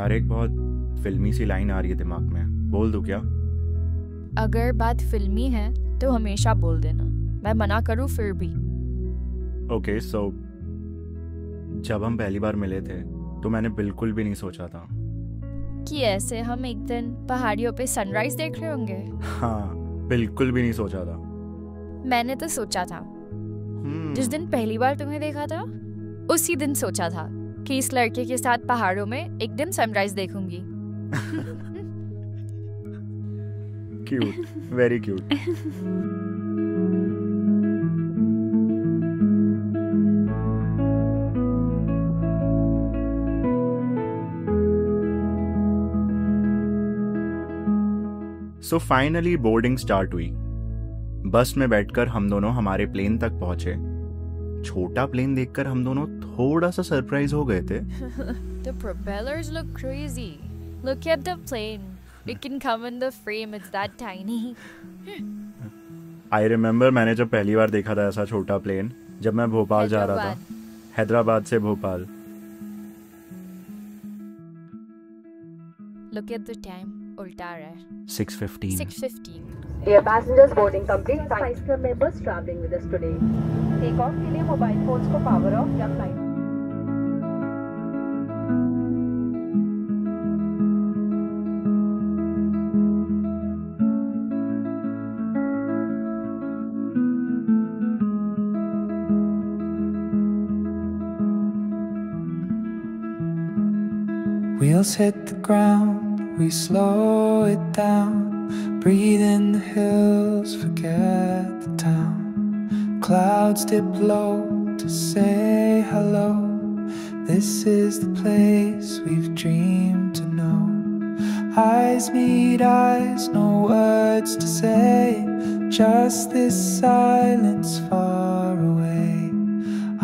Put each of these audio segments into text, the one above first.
यार एक बहुत फिल्मी सी लाइन आ रही है दिमाग में, बोल दूं क्या? अगर बात फिल्मी है तो हमेशा बोल देना, मैं मना करूँ फिर भी। ओके सो जब हम पहली बार मिले थे तो मैंने बिल्कुल भी नहीं सोचा था कि ऐसे हम एक दिन पहाड़ियों पे सनराइज देख रहे होंगे। हाँ, बिल्कुल भी नहीं सोचा था। मैंने तो सोचा था। जिस दिन पहली बार तुम्हें देखा था उसी दिन सोचा था कि इस लड़के के साथ पहाड़ों में एक दिन सनराइज देखूंगी। Cute, very cute. So finally boarding start हुई। बस में बैठकर हम दोनों हमारे प्लेन तक पहुंचे। छोटा प्लेन देखकर हम दोनों थोड़ा सा सरप्राइज हो गए थे। The propellers look crazy. Look at the plane. It can come in the frame. It's that tiny. I remember मैंने जब पहली बार देखा था ऐसा छोटा प्लेन, जब मैं भोपाल जा रहा था, हैदराबाद से Bhopal. Look at the time. उल्टा आ रहा है। 6:15. 6:15. Dear passengers, boarding complete. 5 club members traveling with us today. Take off के लिए मोबाइल फोन्स को पावर ऑफ या flight. Wheels hit the ground, we slow it down. Breathe in the hills, forget the town. Clouds dip low to say hello. This is the place we've dreamed to know. Eyes meet eyes, no words to say. Just this silence far away.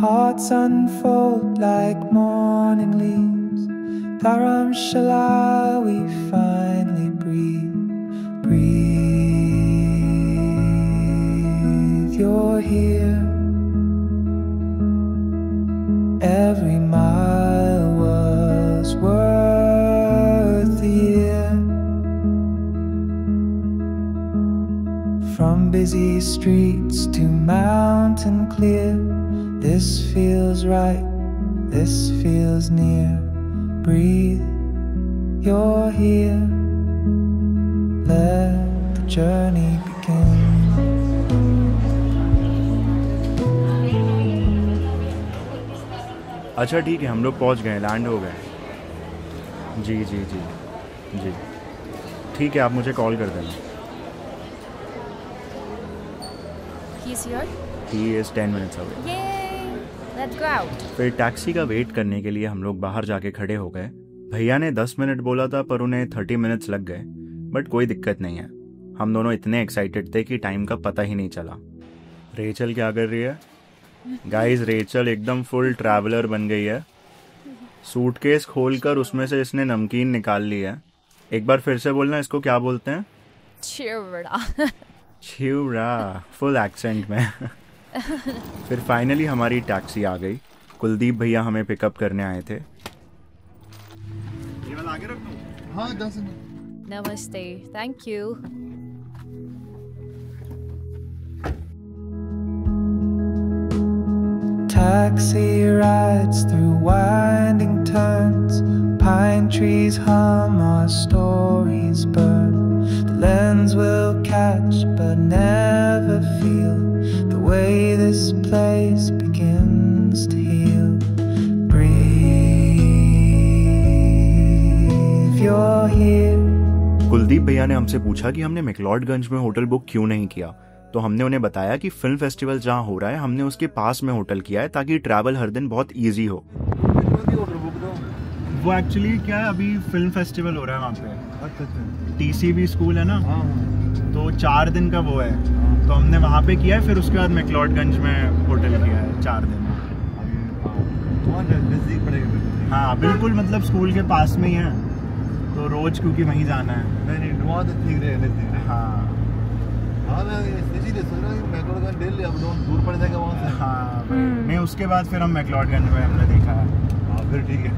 Hearts unfold like morning leaves. Dharamshala, we finally breathe. Breathe, you're here. Every mile was worth the year. From busy streets to mountain clear, this feels right, this feels near. Breathe, you're here. Let the journey begin. अच्छा ठीक है, हम लोग पहुंच गए, land हो गए। जी जी जी जी ठीक है, आप मुझे कॉल कर देना। He's here. He is 10 minutes away. Yay! Let's go out. फिर टैक्सी का वेट करने के लिए हम लोग बाहर जाके खड़े हो गए। भैया ने 10 मिनट बोला था पर उन्हें 30 मिनट्स लग गए, बट कोई दिक्कत नहीं है। हम दोनों इतने एक्साइटेड थे कि टाइम का पता ही नहीं चला। रेचल क्या कर रही है? गाइस, रेचल एकदम फुल ट्रैवलर बन गई है। सूटकेस खोलकर उसमें से इसने नमकीन निकाल ली है। एक बार फिर से बोलना, इसको क्या बोलते हैं? चिवड़ा। चिवड़ा, फुल एक्सेंट में। फिर फाइनली हमारी टैक्सी आ गई। कुलदीप भैया हमें पिकअप करने आए थे। ये वाला आगे रख दूं? हाँ, 10 minute. Namaste. Thank you. Taxi rides through winding turns. Pine trees hum, our stories burn. The lens will catch but never feel the way this place begins to heal. Breathe, you're here. Kuldeep भैया ने हमसे पूछा कि हमने मैक्लोडगंज में hotel book क्यों नहीं किया, तो हमने उन्हें बताया कि फिल्म फेस्टिवल जहाँ हो रहा है हमने उसके पास में होटल किया है ताकि ट्रैवल हर दिन बहुत इजी हो। वो एक्चुअली क्या है, अभी फिल्म फेस्टिवल हो रहा है वहाँ पे। अच्छा। TCB स्कूल है ना, तो 4 दिन का वो है, तो हमने वहाँ पे किया है। फिर उसके बाद मैक्लोडगंज में होटल किया है 4 दिन। हाँ बिल्कुल, मतलब स्कूल के पास में ही है, तो रोज क्योंकि वहीं जाना है। नहीं वहाँ तो ठीक रहे। हाँ मैं इसीलिए सोच रहा हूँ मैक्लोडगंज डेली अब दूर पड़ जाएगा वहाँ से। हाँ नहीं, उसके बाद फिर हम मैक्लोडगंज में हमने देखा है। हाँ फिर ठीक है।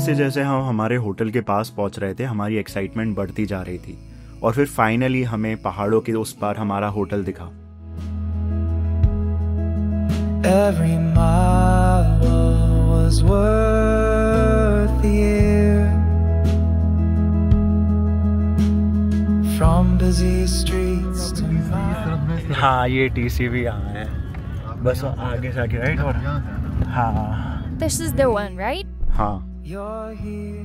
जैसे जैसे हम हमारे होटल के पास पहुंच रहे थे हमारी एक्साइटमेंट बढ़ती जा रही थी और फिर फाइनली हमें पहाड़ों के उस पार हमारा होटल दिखा। Every mile was worth the year. From busy streets to हाँ ये TCV यहाँ है, बस आगे से आगे राइट और हाँ This is the one, right? हाँ you're here.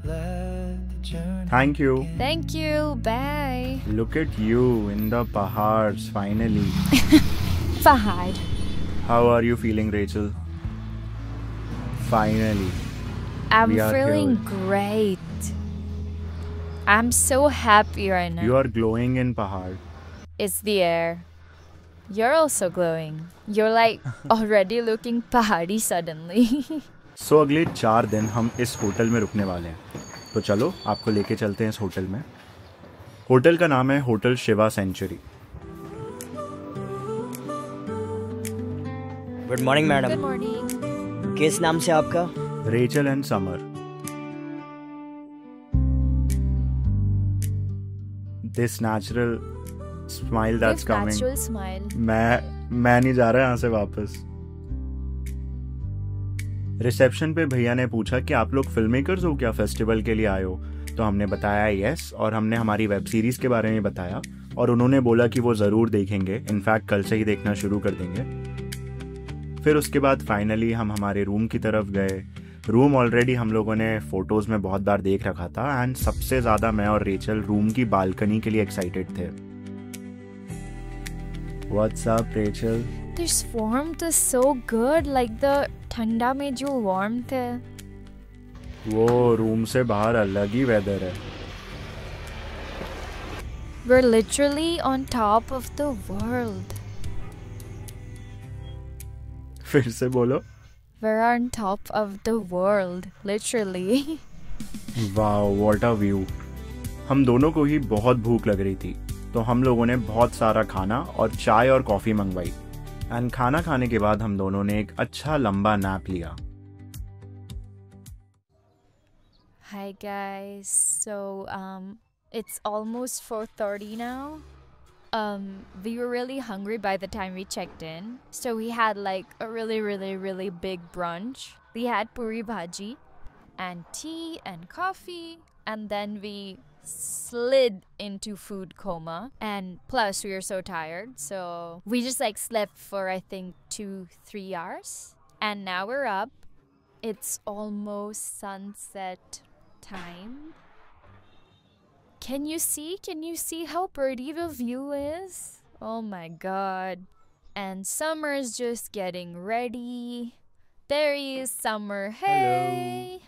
Let the journey thank you. Thank you. Bye. Look at you in the Pahars finally. Fahad. How are you feeling, Rachel? Finally. I'm We are feeling here. great. I'm so happy right now. You are glowing in Pahar. It's the air. You're also glowing. You're like already looking pahadi suddenly. So अगले 4 दिन हम इस hotel में रुकने वाले हैं, तो चलो आपको लेके चलते हैं इस होटल में। होटल का नाम है hotel Shiva century. Good morning madam. Good morning. किस नाम से आपका? Rachel and Summer. This natural smile that's Give coming. natural smile. मैं नहीं जा रहा यहाँ से वापस। रिसेप्शन पे भैया ने पूछा कि आप लोग फिल्म मेकर्स हो क्या, फेस्टिवल के लिए आए हो? तो हमने बताया यस, और हमने हमारी वेब सीरीज के बारे में बताया और उन्होंने बोला कि वो ज़रूर देखेंगे, इनफैक्ट कल से ही देखना शुरू कर देंगे। फिर उसके बाद फाइनली हम हमारे रूम की तरफ गए। रूम ऑलरेडी हम लोगों ने फ़ोटोज़ में बहुत बार देख रखा था एंड सबसे ज़्यादा मैं और रेचल रूम की बालकनी के लिए एक्साइटेड थे। What's up, Rachel? This warmth is so good, like the ठंडा में जो warmth है। वो रूम से बाहर अलग ही वेदर है। We're literally on top of the world. फिर से बोलो। We're on top of the world, literally. Wow what a view. हम दोनों को ही बहुत भूख लग रही थी, तो हम लोगों ने बहुत सारा खाना और चाय और कॉफ़ी मंगवाई एंड खाना खाने के बाद हम दोनों ने एक अच्छा लंबा नैप लिया। Hi guys. So it's almost 4:30 now. We were really hungry by the time we checked in. So we had like a really big brunch. We had puri bhaji and tea and coffee, and then we slid into food coma, and plus we were so tired, so we just like slept for I think 2-3 hours, and now we're up. It's almost sunset time. Can you see how pretty the view is? Oh my god. And Summer's just getting ready. There he is, Summer. Hey.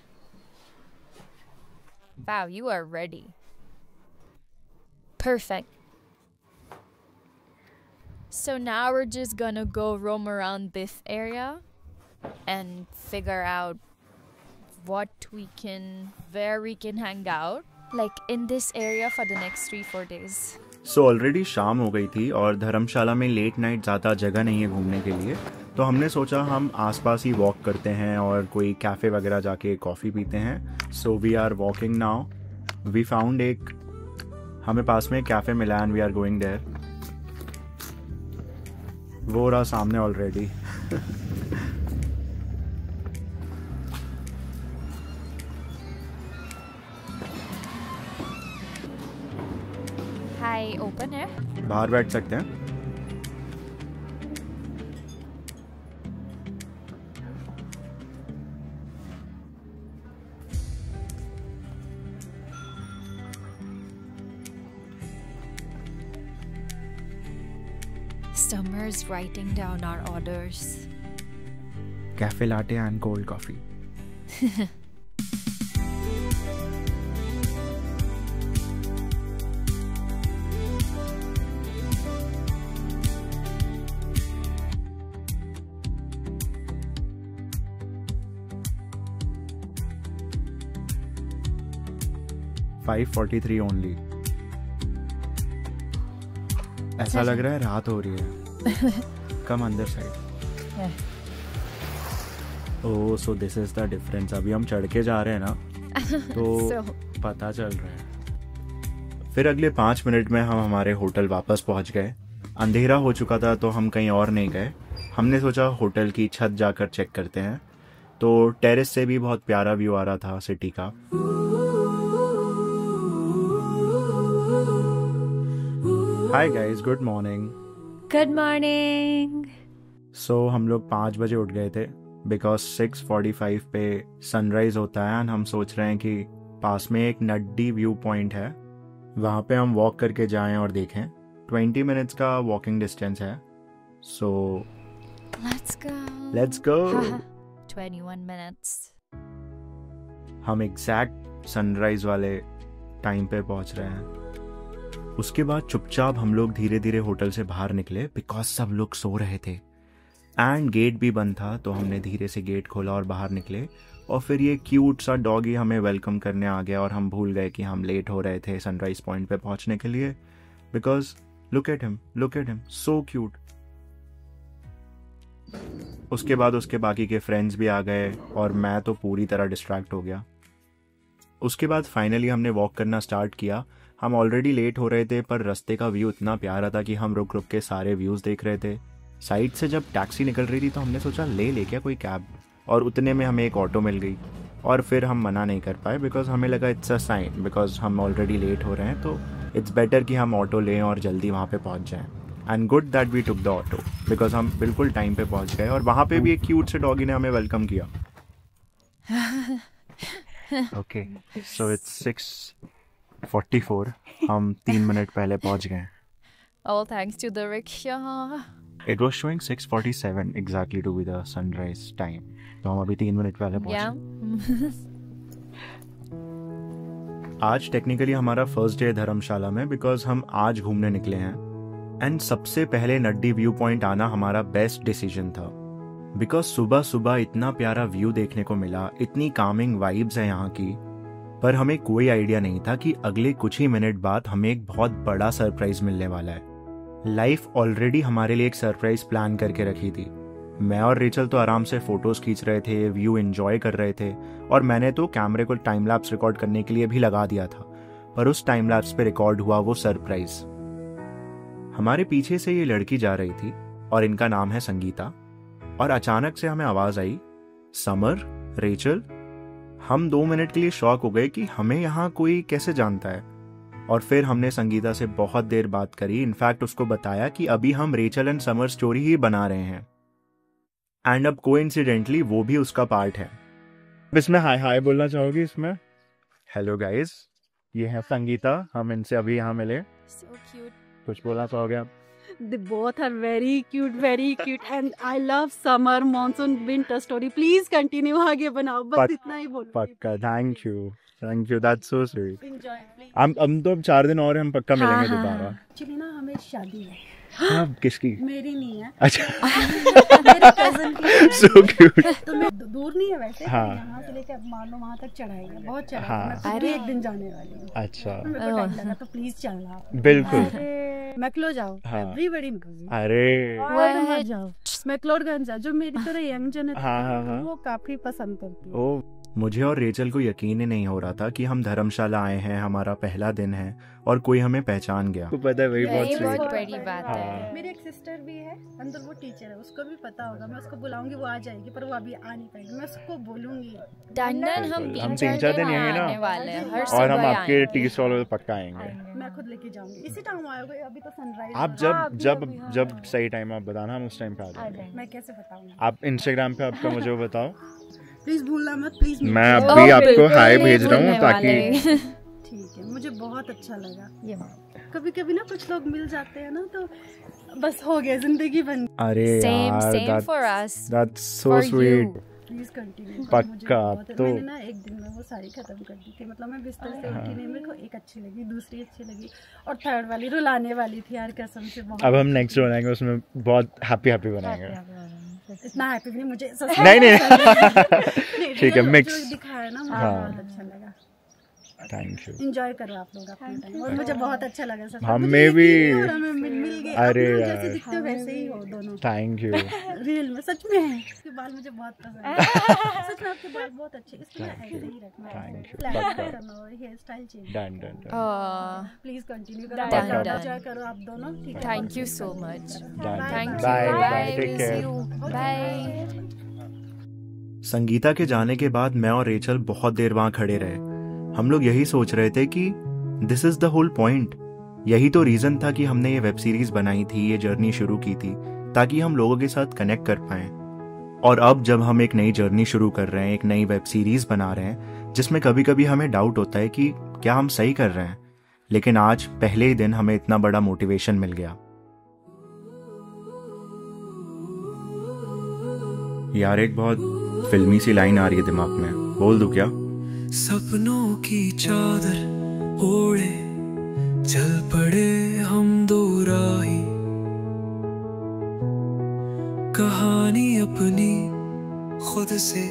Wow, you are ready. Perfect. So now we're just gonna go roam around this area and figure out where we can hang out, like in this area for the next 3-4 days. So already शाम हो गई थी और धर्मशाला में late night ज़्यादा जगह नहीं है घूमने के लिए, तो हमने सोचा हम आसपास ही वॉक करते हैं और कोई कैफ़े वगैरह जाके कॉफ़ी पीते हैं। So we are walking now. We found हमें पास में कैफ़े मिला and we are going there. वो रहा सामने ऑलरेडी। Hi, open है? बाहर बैठ सकते हैं। Summer's writing down our orders. Cafe latte and cold coffee. $543 only. ऐसा लग रहा है रात हो रही है। कम अंदर side. Oh so this is the difference. अभी हम चढ़ के जा रहे हैं ना तो So, पता चल रहा है। फिर अगले 5 मिनट में हम हमारे होटल वापस पहुंच गए। अंधेरा हो चुका था तो हम कहीं और नहीं गए। हमने सोचा होटल की छत जाकर चेक करते हैं। तो टेरेस से भी बहुत प्यारा व्यू आ रहा था सिटी का। Hi guys, good morning. good morning. सो हम लोग 5 बजे उठ गए थे बिकॉज 6:45 पे सनराइज होता है। एंड हम सोच रहे हैं कि पास में एक नड्डी व्यू पॉइंट है, वहाँ पे हम वॉक करके जाएं और देखें। 20 मिनट्स का वॉकिंग डिस्टेंस है। सो Let's go. Let's go. 21 minutes. हम एग्जैक्ट सनराइज वाले टाइम पे पहुंच रहे हैं। उसके बाद चुपचाप हम लोग धीरे धीरे होटल से बाहर निकले बिकॉज सब लोग सो रहे थे एंड गेट भी बंद था। तो हमने धीरे से गेट खोला और बाहर निकले और फिर ये क्यूट सा डॉगी हमें वेलकम करने आ गया और हम भूल गए कि हम लेट हो रहे थे सनराइज पॉइंट पे पहुंचने के लिए because look at him, so cute. उसके बाद उसके बाकी के फ्रेंड्स भी आ गए और मैं तो पूरी तरह डिस्ट्रैक्ट हो गया। उसके बाद फाइनली हमने वॉक करना स्टार्ट किया। हम ऑलरेडी लेट हो रहे थे पर रास्ते का व्यू इतना प्यारा था कि हम रुक रुक के सारे व्यूज़ देख रहे थे। साइड से जब टैक्सी निकल रही थी तो हमने सोचा ले क्या कोई कैब, और उतने में हमें एक ऑटो मिल गई। और फिर हम मना नहीं कर पाए बिकॉज हमें लगा इट्स अ साइन, बिकॉज हम ऑलरेडी लेट हो रहे हैं तो इट्स बेटर कि हम ऑटो लें और जल्दी वहाँ पे पहुँच जाएं। And good that we took the auto because हम बिल्कुल टाइम पे पहुँच गए और वहाँ पे भी एक क्यूट से डॉगी ने हमें वेलकम किया। Okay so it's 6:44। हम 3 मिनट पहले पहुँच गए। All thanks to the rickshaw. It was showing 6:47 exactly to be the sunrise time. तो हम अभी 3 मिनट पहले पहुँचे। Yeah. आज टेक्निकली हमारा फर्स्ट डे है धर्मशाला में बिकॉज हम आज घूमने निकले हैं। एंड सबसे पहले नड्डी व्यू पॉइंट आना हमारा बेस्ट डिसीजन था बिकॉज सुबह सुबह इतना प्यारा व्यू देखने को मिला, इतनी कामिंग वाइब्स है यहाँ की। पर हमें कोई आइडिया नहीं था कि अगले कुछ ही मिनट बाद हमें एक बहुत बड़ा सरप्राइज मिलने वाला है। लाइफ ऑलरेडी हमारे लिए एक सरप्राइज प्लान करके रखी थी। मैं और रेचल तो आराम से फोटोज खींच रहे थे, व्यू एंजॉय कर रहे थे और मैंने तो कैमरे को टाइम लैप्स रिकॉर्ड करने के लिए भी लगा दिया था। पर उस टाइम लैप्स पे रिकॉर्ड हुआ वो सरप्राइज। हमारे पीछे से ये लड़की जा रही थी और इनका नाम है संगीता। और अचानक से हमें आवाज आई, समर, रेचल। हम 2 मिनट के लिए शॉक हो गए कि हमें यहाँ कोई कैसे जानता है। और फिर हमने संगीता से बहुत देर बात करी। इनफैक्ट उसको बताया कि अभी हम रेचल एंड समर स्टोरी ही बना रहे हैं एंड अब कोइंसिडेंटली वो भी उसका पार्ट है। इसमें हाय हाय बोलना चाहोगी? इसमें हेलो गाइस, ये है संगीता, हम इनसे अभी यहाँ मिले। So cute. कुछ बोलना चाहोगे आप? They both are very cute and I love summer, monsoon, winter story. Please continue आगे बनाओ, बस इतना ही बोलो। पक्का, thank you, that's so sweet. Enjoy, please. हम तो अब 4 दिन और हम पक्का मिलेंगे दोबारा। Actually ना हमें शादी है। हाँ, किसकी? मेरी नहीं है, अच्छा, मेरे cousin की। So cute. तो मैं दूर नहीं है वैसे, हाँ। यहाँ से लेकर मान लो वहाँ तक चढ़ाई है, बहुत चढ़ाई है। हाँ। मैं खुद भी एक दिन जाने वाली हूँ। अच्छा, मेरे को टाइम लगा तो प्लीज चलना। बिल्कुल। मैक्लोजाओ, हाँ। एवरीबॉडी अरे और मत जाओ। मैक्लोडगंज जो मेरी तरह यंग जन हाँ। वो काफी पसंद करती है। ओ, मुझे और रेचल को यकीन ही नहीं हो रहा था कि हम धर्मशाला आए हैं, हमारा पहला दिन है और कोई हमें पहचान गया। तो पता है वही ये बहुत बहुत स्वीट। बड़ी बात है। हाँ। मेरी एक सिस्टर भी है अंदर, वो टीचर है, उसको भी पता होगा। मैं उसको बुलाऊंगी, वो आ जाएगी, पर वो अभी आ नहीं पाएगी। मैं उसको बोलूंगी। टंडन हम हम 3-4 दिन यहीं ना। आने वाले हैं, हर और सुबह हम आपके आएंगे। टी स्टॉल पे पक्का आएंगे। मैं खुद लेके जाऊंगी। इसी टाइम आओगे? अभी तो सनराइज। आप जब सही टाइम आप बताना, हम उस टाइम पे आ जाएंगे। मैं कैसे बताऊंगी? आप इंस्टाग्राम पे आपका मुझे वो बताओ। प्लीज भूलना मत, प्लीज। मैं अभी आपको बिल्कुल हाय नहीं भेज रहा हूँ भूलने ताकि वाले। ठीक है, मुझे बहुत अच्छा लगा। ये कभी कभी ना कुछ लोग मिल जाते हैं ना तो बस हो गया, जिंदगी बन गई। अरे same यार, for us. that's so For sweet। you. Please continue. पक्का, तो- मैंने ना एक दिन में वो सारी खत्म कर दी थी। मतलब मैं बिस्तर से उठी नहीं, मेरे को एक अच्छी लगी, दूसरी अच्छी लगी और थर्ड वाली रुलाने वाली थी यार, कसम से बहुत। अब हम नेक्स्ट बनाएंगे, उसमें बहुत हैप्पी बनाएंगे। इतना हैप्पी नहीं मुझे। नहीं ठीक है, जो मिक्स। दिखाया ना मुझे हाँ। बहुत अच्छा लगा। Thank you. एंजॉय करो आप लोग अपना टाइम, और मुझे बहुत अच्छा लगा सर। हमें भी। हमें मिल गए। अरे जैसे दिखते हो वैसे ही हो दोनों। Thank you. रियल में सच में है। आपके बाल मुझे बहुत पसंद है। सच में आपके बाल बहुत अच्छे, इसको ऐसे ही रखना है। Thank you. फ्लैट करना और hair style change. Done done. Please continue करो, Done, done. एंजॉय करो आप दोनों, ठीक है? Thank you so much. Done. Thank you. Bye. Bye. Bye. Take We'll care. see you. Bye. Sangeeta के जाने के बाद मैं और रेचल बहुत देर वहां खड़े रहे। हम लोग यही सोच रहे थे कि this is the whole point. यही तो रीजन था कि हमने ये वेब सीरीज बनाई थी, ये जर्नी शुरू की थी, ताकि हम लोगों के साथ कनेक्ट कर पाएं। और अब जब हम एक नई जर्नी शुरू कर रहे हैं, एक नई वेब सीरीज बना रहे हैं, जिसमें कभी कभी हमें डाउट होता है कि क्या हम सही कर रहे हैं, लेकिन आज पहले ही दिन हमें इतना बड़ा मोटिवेशन मिल गया। यार एक बहुत फिल्मी सी लाइन आ रही है दिमाग में, बोल दूं क्या? सपनों की चादर ओढ़े चल पड़े हम दो राही, कहानी अपनी खुद से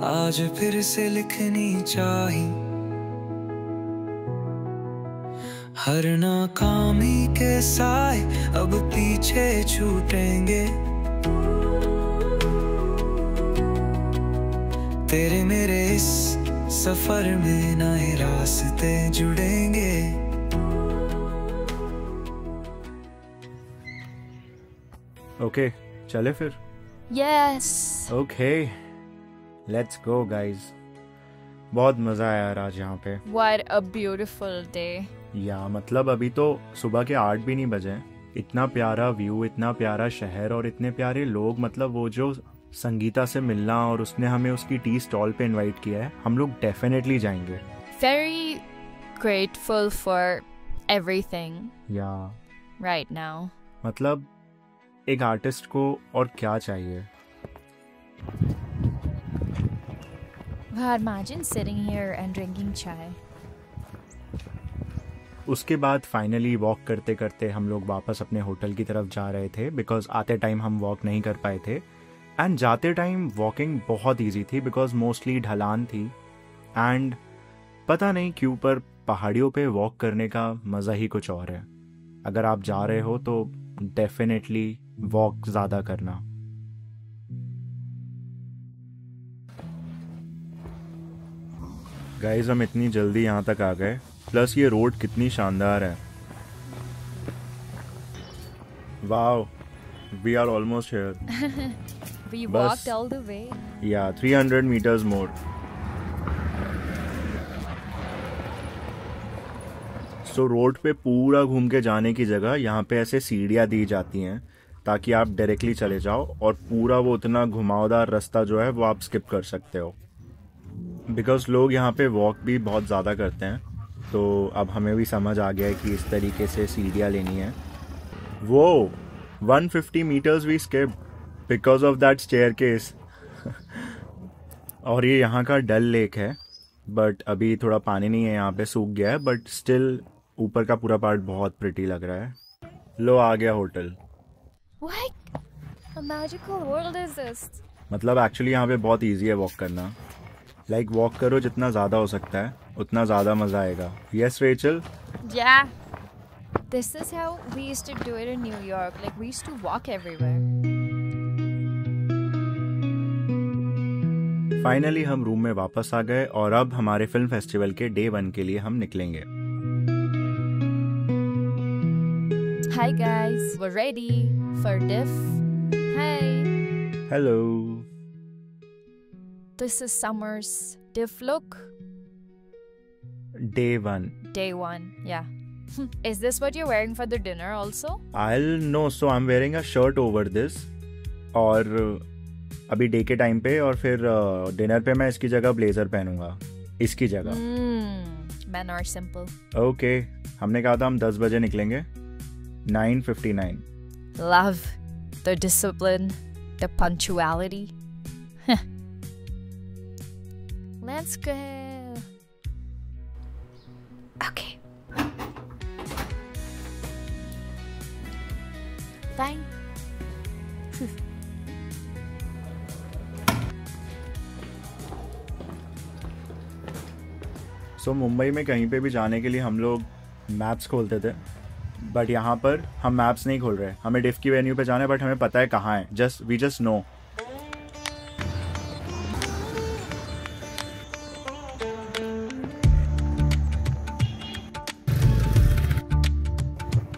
आज फिर से लिखनी चाही। हर नाकामी के साए अब पीछे छूटेंगे, तेरे मेरे इस सफर में नए रास्ते जुड़ेंगे। ओके चले फिर। Yes. Okay let's go guys. बहुत मजा आया यार आज यहाँ पे। What a beautiful day. या मतलब अभी तो सुबह के 8 भी नहीं बजे हैं। इतना प्यारा व्यू, इतना प्यारा शहर और इतने प्यारे लोग। मतलब वो जो संगीता से मिलना और उसने हमें उसकी टी स्टॉल पे इनवाइट किया है, हम लोग डेफिनेटली जाएंगे। Very grateful for everything या right now. मतलब एक आर्टिस्ट को और क्या चाहिए। Wow, imagine sitting here and drinking chai. उसके बाद फाइनली वॉक करते करते हम लोग वापस अपने होटल की तरफ जा रहे थे, बिकॉज आते टाइम हम वॉक नहीं कर पाए थे एंड जाते टाइम वॉकिंग बहुत इजी थी बिकॉज मोस्टली ढलान थी। एंड पता नहीं क्यों पर पहाड़ियों पे वॉक करने का मज़ा ही कुछ और है। अगर आप जा रहे हो तो डेफिनेटली वॉक ज़्यादा करना। गाइस हम इतनी जल्दी यहाँ तक आ गए, प्लस ये रोड कितनी शानदार है। Wow, we are almost here. We Bus. walked all the way. या 300 meters more. सो रोड पे पूरा घूम के जाने की जगह यहाँ पे ऐसे सीढ़ियाँ दी जाती हैं ताकि आप डायरेक्टली चले जाओ और पूरा वो उतना घुमावदार रास्ता जो है वो आप स्किप कर सकते हो। बिकॉज लोग यहाँ पे वॉक भी बहुत ज़्यादा करते हैं, तो अब हमें भी समझ आ गया है कि इस तरीके से सीढ़ियाँ लेनी है। वो 150 meters we skip because of that staircase. और ये यहाँ का डल लेक है, बट अभी थोड़ा पानी नहीं है यहाँ पे, सूख गया है, बट स्टिल ऊपर का पूरा पार्ट बहुत प्रिटी लग रहा है। लो आ गया hotel. What a magical world is this? मतलब एक्चुअली यहाँ पे बहुत इजी है वॉक करना। लाइक वॉक करो जितना ज़्यादा हो सकता है उतना ज़्यादा मज़ा आएगा। Yes Rachel? Yeah. This is how we used to do it in New York. Like we used to walk everywhere. Finally हम रूम में वापस आ गए और अब हमारे फिल्म फेस्टिवल के डे 1 के लिए हम निकलेंगे। Hi guys, we're ready for Diff. Hi. Hello. This is Summer's Diff look. Day 1। Day 1, yeah. Is this what you're wearing for the dinner also? I'll know, so I'm wearing a shirt over this. और अभी day के time पे और फिर dinner पे मैं इसकी जगह ब्लेजर पहनूंगा, इसकी जगह। Men are simple. ओके, हमने कहा था हम 10 बजे निकलेंगे। 9:59। Love the discipline, the punctuality. Let's go. Okay. Fine. सो मुंबई में कहीं पे भी जाने के लिए हम लोग मैप्स खोलते थे, बट यहाँ पर हम मैप्स नहीं खोल रहे। हमें डिफ की वेन्यू पे जाना है, बट हमें पता है कहाँ है। We just know.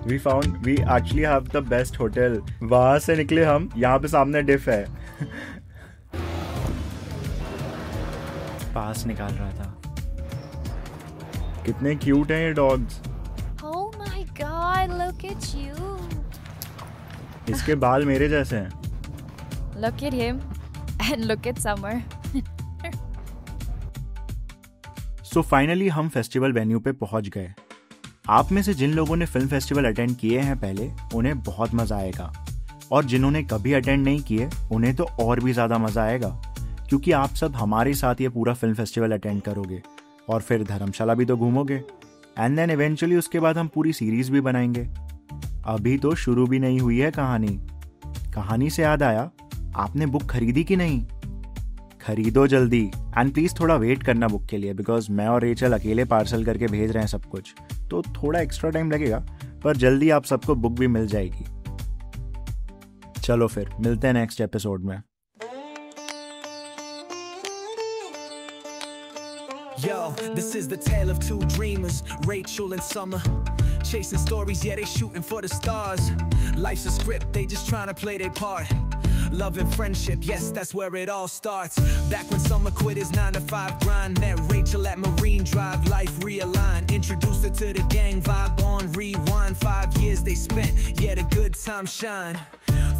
we actually have the best hotel। वहां से निकले हम, यहाँ पे सामने डिफ है। पास निकाल रहा था। कितने क्यूट हैं ये dogs. Oh my god, look at you. इसके बाल मेरे जैसे हैं। Look at him and look at Summer. So finally हम फेस्टिवल वेन्यू पे पहुंच गए। आप में से जिन लोगों ने फिल्म फेस्टिवल अटेंड किए हैं पहले, उन्हें बहुत मजा आएगा, और जिन्होंने कभी अटेंड नहीं किए उन्हें तो और भी ज्यादा मजा आएगा, क्योंकि आप सब हमारे साथ ये पूरा फिल्म फेस्टिवल अटेंड करोगे और फिर धर्मशाला भी तो घूमोगे, एंड देन इवेंचुअली उसके बाद हम पूरी सीरीज भी बनाएंगे। अभी तो शुरू भी नहीं हुई है कहानी से याद आया, आपने बुक खरीदी कि नहीं? खरीदो जल्दी, एंड प्लीज थोड़ा वेट करना बुक के लिए, बिकॉज मैं और रेचल अकेले पार्सल करके भेज रहे हैं सब कुछ, तो थोड़ा एक्स्ट्रा टाइम लगेगा, पर जल्दी आप सबको बुक भी मिल जाएगी। चलो फिर मिलते हैं नेक्स्ट एपिसोड में। Yo, this is the tale of two dreamers, Rachel and Summer. Chasing stories, yeah, they shooting for the stars. Life's a script, they just trying to play their part. Love and friendship, yes, that's where it all starts. Back when Summer quit his 9-to-5 grind, met Rachel at Marine Drive, life realigned. Introduced her to the gang vibe on rewind. 5 years they spent, yeah, the good times shine.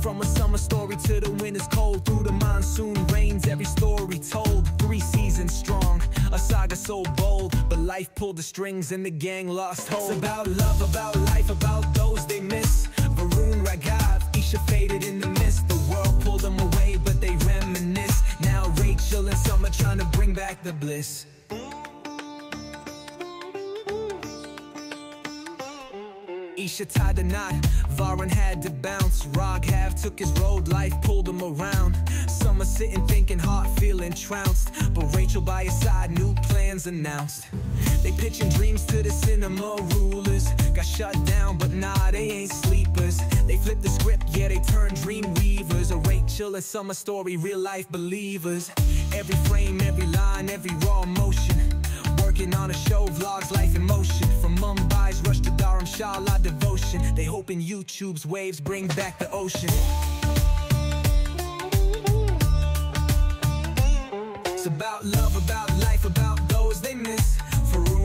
From a summer story to the winter's cold, through the monsoon rains, every story told. 3 seasons strong, a saga so bold, but life pulled the strings and the gang lost hope. It's about love, about life, about those they miss. Varun, Raghav, Isha faded in the mist. The world pulled them away, but they reminisce. Now Rachel and Summer trying to bring back the bliss. Isha tied the knot, Varun had to bounce. Raghav took his road, life pulled him around. Summer sitting thinking, heart feeling trounced, but Rachel by his side, new plans announced. They pitching dreams to the cinema rulers, got shut down, but nah, they ain't sleepers. They flipped the script, yeah, they turned dream weavers. A Rachel and Summer story, real life believers. Every frame, every line, every raw emotion. Working on a show, vlogs, life in motion. From Mumbai's rush to Dharamshala devotion. They hoping YouTube's waves bring back the ocean. It's about love.